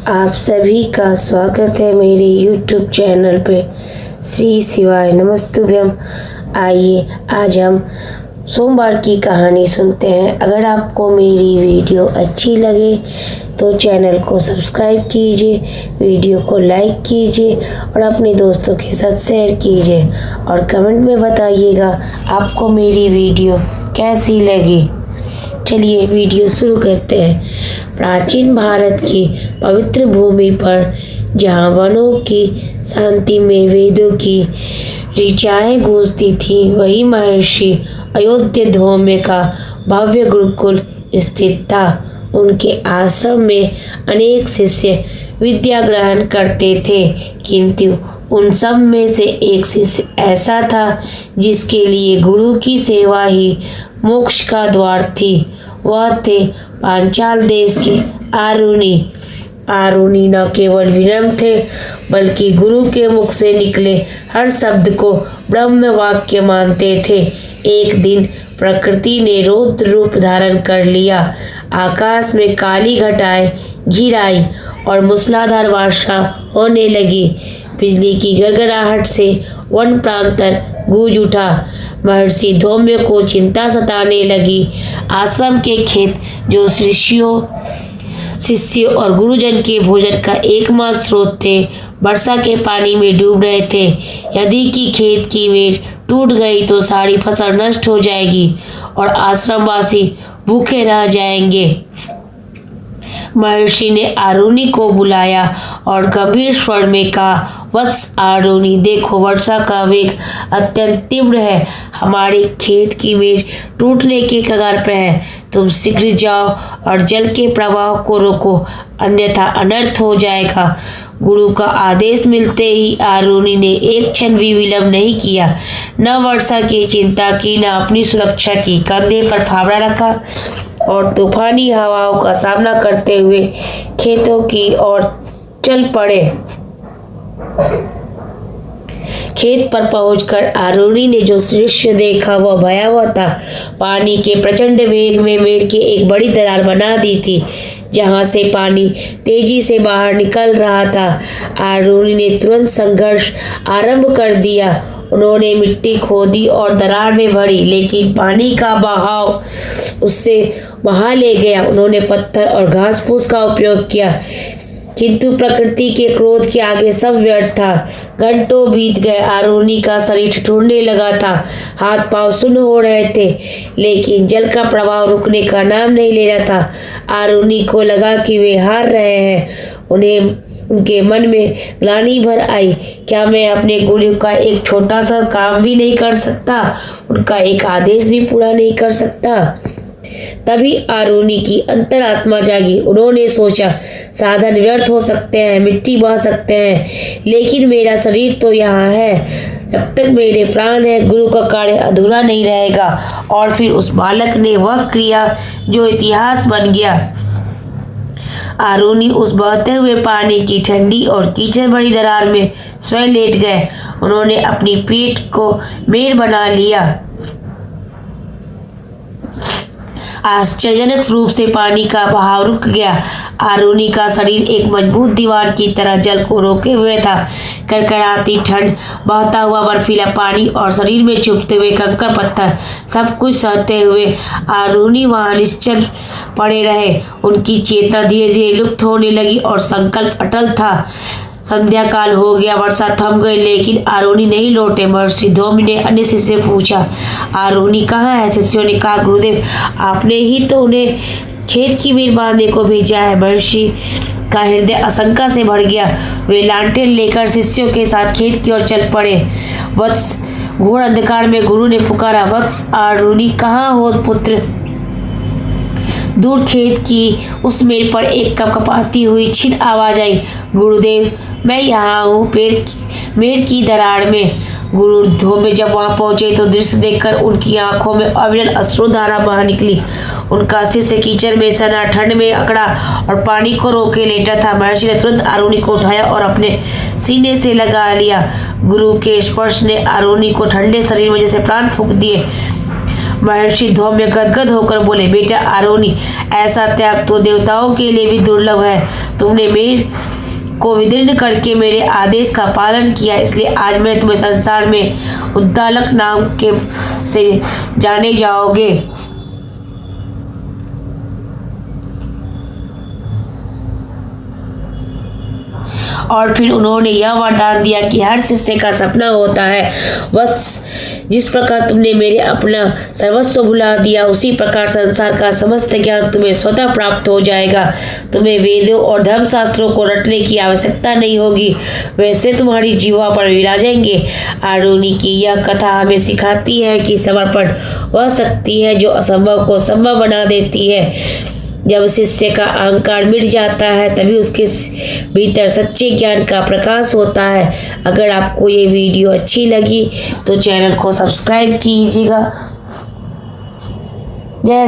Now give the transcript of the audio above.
आप सभी का स्वागत है मेरे YouTube चैनल पे। श्री शिवाय नमस्तुभ्यम। आइए आज हम सोमवार की कहानी सुनते हैं। अगर आपको मेरी वीडियो अच्छी लगे तो चैनल को सब्सक्राइब कीजिए, वीडियो को लाइक कीजिए और अपने दोस्तों के साथ शेयर कीजिए और कमेंट में बताइएगा आपको मेरी वीडियो कैसी लगी। चलिए वीडियो शुरू करते हैं। प्राचीन भारत की पवित्र भूमि पर जहाँ वनों की शांति में वेदों की ऋचाएँ गूंजती थी, वही महर्षि अयोध्या धौम्य का भव्य गुरुकुल स्थित था। उनके आश्रम में अनेक शिष्य विद्या ग्रहण करते थे, किंतु उन सब में से एक शिष्य ऐसा था जिसके लिए गुरु की सेवा ही मोक्ष का द्वार थी। वह थे पांचाल देश के आरुणि। आरुणि न केवल विनम्र थे बल्कि गुरु के मुख से निकले हर शब्द को ब्रह्म वाक्य मानते थे। एक दिन प्रकृति ने रौद्र रूप धारण कर लिया। आकाश में काली घटाएं घिर आई और मूसलाधार वर्षा होने लगी। बिजली की गड़गड़ाहट से वन प्रांतर गूंज उठा। महर्षि धौम्य को चिंता सताने लगी। आश्रम के खेत जो शिष्यों और गुरुजन के भोजन का एकमात्र स्रोत थे, वर्षा के पानी में डूब रहे थे। यदि कि खेत की मेड़ टूट गई तो सारी फसल नष्ट हो जाएगी और आश्रमवासी भूखे रह जाएंगे। महर्षि ने आरुणि को बुलाया और गंभीर स्वर में कहा, वत्स आरुणि, देखो वर्षा का वेग अत्यंत तीव्र है। हमारे खेत की मेड़ टूटने के कगार पर है। तुम शीघ्र जाओ और जल के प्रवाह को रोको, अन्यथा अनर्थ हो जाएगा। गुरु का आदेश मिलते ही आरुणि ने एक क्षण भी विलंब नहीं किया। न वर्षा की चिंता की, न अपनी सुरक्षा की। कंधे पर फावड़ा रखा और तूफानी हवाओं का सामना करते हुए खेतों की ओर चल पड़े। खेत पर पहुंचकर आरुणि ने जो दृश्य देखा वह भयावह था। पानी के प्रचंड वेग में मेड़ की एक बड़ी दरार बना दी थी, जहां से पानी तेजी से बाहर निकल रहा था। आरुणि ने तुरंत संघर्ष आरंभ कर दिया। उन्होंने मिट्टी खोदी और दरार में भरी, लेकिन पानी का बहाव उससे बहा ले गया। उन्होंने पत्थर और घास फूस का उपयोग किया, किंतु प्रकृति के क्रोध के आगे सब व्यर्थ था। घंटों बीत गए। आरुणि का शरीर ठिठुरने लगा था, हाथ पांव सुन्न हो रहे थे, लेकिन जल का प्रवाह रुकने का नाम नहीं ले रहा था। आरुणि को लगा कि वे हार रहे हैं। उनके मन में ग्लानि भर आई। क्या मैं अपने गुरु का एक छोटा सा काम भी नहीं कर सकता? उनका एक आदेश भी पूरा नहीं कर सकता? तभी आरुणि की अंतरात्मा जागी। उन्होंने सोचा, साधन व्यर्थ हो सकते हैं, मिट्टी बह सकते हैं, लेकिन मेरा शरीर तो यहाँ है। जब तक मेरे प्राण है, गुरु का कार्य अधूरा नहीं रहेगा। और फिर उस बालक ने वह क्रिया जो इतिहास बन गया। आरुणि उस बहते हुए पानी की ठंडी और कीचड़ भरी दरार में स्वयं लेट गए। उन्होंने अपनी पीठ को मेड़ बना लिया। आश्चर्यजनक रूप से पानी का बहाव रुक गया। आरुणि का शरीर एक मजबूत दीवार की तरह जल को रोके हुए था। कड़कड़ाती ठंड, बहता हुआ बर्फीला पानी और शरीर में चुभते हुए कंकड़ पत्थर, सब कुछ सहते हुए आरुणि वहां निश्चल पड़े रहे। उनकी चेतना धीरे धीरे लुप्त होने लगी और संकल्प अटल था। संध्या काल हो गया, वर्षा थम गई, लेकिन आरुणि नहीं लौटे। महर्षि धौम्य ने अन्य शिष्य से पूछा, आरुणि कहाँ है? शिष्यों ने कहा, गुरुदेव, आपने ही तो उन्हें खेत की मेड़ बांधने को भेजा है। महर्षि का हृदय आशंका से भर गया। वे लालटेन लेकर शिष्यों के साथ खेत की ओर चल पड़े। वत्स, घोर अंधकार में गुरु ने पुकारा, वत्स आरुणि कहाँ हो पुत्र? दूर खेत की उस मेड़ पर एक कपकपाती हुई क्षीण आवाज आई, गुरुदेव, मैं यहाँ हूँ, मेड़ की दरार में। गुरु धौम्य जब वहां पहुंचे तो दृश्य देखकर उनकी आंखों में अविरल अश्रुधारा बह निकली। उनका शिष्य कीचड़ में सना, ठंड में अकड़ा और पानी को रोके लेटा था। महर्षि ने तुरंत आरुणि को उठाया और अपने सीने से लगा लिया। गुरु के स्पर्श ने आरुणि को ठंडे शरीर में जैसे प्राण फूंक दिए। महर्षि धौम्य गदगद होकर बोले, बेटा आरोनी, ऐसा त्याग तो देवताओं के लिए भी दुर्लभ है। तुमने मेरे को विदीर्ण करके मेरे आदेश का पालन किया, इसलिए आज मैं तुम्हें संसार में उद्दालक नाम के से जाने जाओगे। और फिर उन्होंने यह वरदान दिया कि हर शिष्य का सपना होता है, बस जिस प्रकार तुमने मेरे अपना सर्वस्व भुला दिया, उसी प्रकार संसार का समस्त ज्ञान तुम्हें स्वतः प्राप्त हो जाएगा। तुम्हें वेदों और धर्मशास्त्रों को रटने की आवश्यकता नहीं होगी, वैसे तुम्हारी जीवा पर विराजेंगे। आरुणि की यह कथा हमें सिखाती है कि समर्पण वह शक्ति है जो असंभव को संभव बना देती है। जब शिष्य का अहंकार मिट जाता है, तभी उसके भीतर सच्चे ज्ञान का प्रकाश होता है। अगर आपको ये वीडियो अच्छी लगी तो चैनल को सब्सक्राइब कीजिएगा। जय